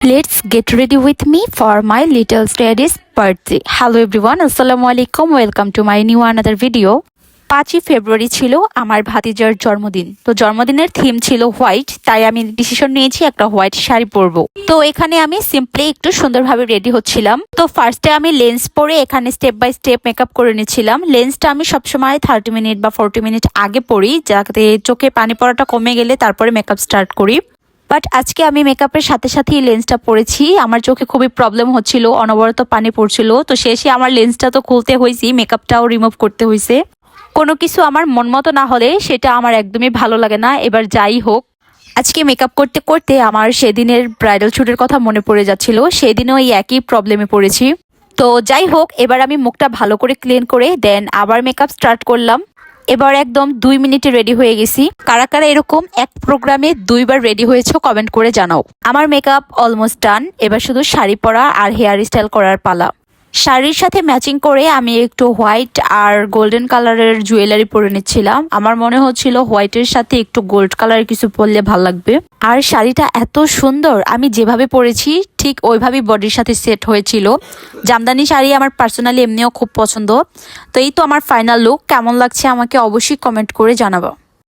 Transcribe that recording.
Let's get ready with me for my little study's birthday. Hello everyone, Assalamualaikum. Welcome to my new another video. 5ই ফেব্রুয়ারি ছিল আমার ভাতিজার জন্মদিন। তো জন্মদিনের theme ছিল হোয়াইট, তাই আমি ডিসিশন নিয়েছি একটা হোয়াইট শাড়ি পরবো। তো এখানে আমি সিম্পলি একটু সুন্দরভাবে রেডি হচ্ছিলাম। তো ফার্স্টে আমি লেন্স পরে এখানে স্টেপ বাই স্টেপ মেকআপ করে নিচ্ছিলাম। লেন্সটা আমি সবসময় 30 মিনিট বা 40 মিনিট আগে পরি, যাতে চোখে পানি পড়াটা কমে গেলে তারপরে মেকআপ স্টার্ট করি। বাট আজকে আমি মেকআপের সাথে সাথেই লেন্সটা পরেছি। আমার চোখে খুবই প্রবলেম হচ্ছিল, অনবরত পানি পড়ছিল। তো শেষে আমার লেন্সটা তো খুলতে হয়েছে, মেকআপটাও রিমুভ করতে হয়েছে। কোনো কিছু আমার মন মতো না হলে সেটা আমার একদমই ভালো লাগে না। এবার যাই হোক, আজকে মেকআপ করতে করতে আমার সেদিনের ব্রাইডাল শ্যুটের কথা মনে পড়ে যাচ্ছিল। সেদিনও এই একই প্রবলেমে পড়েছি। তো যাই হোক, এবার আমি মুখটা ভালো করে ক্লিন করে দেন আবার মেকআপ স্টার্ট করলাম। এবার একদম 2 মিনিটে রেডি হয়ে গেছি। কারা কারা এরকম এক প্রোগ্রামে 2বার রেডি হয়েছো কমেন্ট করে জানাও। আমার মেকআপ অলমোস্ট ডান। এবার শুধু শাড়ি পরা আর হেয়ার স্টাইল করার পালা। শাড়ির সাথে ম্যাচিং করে আমি একটু হোয়াইট আর গোল্ডেন কালারের জুয়েলারি পরে নিচ্ছিলাম। আমার মনে হচ্ছিল হোয়াইটের সাথে একটু গোল্ড কালারের কিছু পরলে ভালো লাগবে। আর শাড়িটা এত সুন্দর, আমি যেভাবে পরেছি ঠিক ওইভাবেই বডির সাথে সেট হয়েছিল। জামদানি শাড়ি আমার পার্সোনালি এমনিও খুব পছন্দ। তো এই তো আমার ফাইনাল লুক। কেমন লাগছে আমাকে অবশ্যই কমেন্ট করে জানাবো।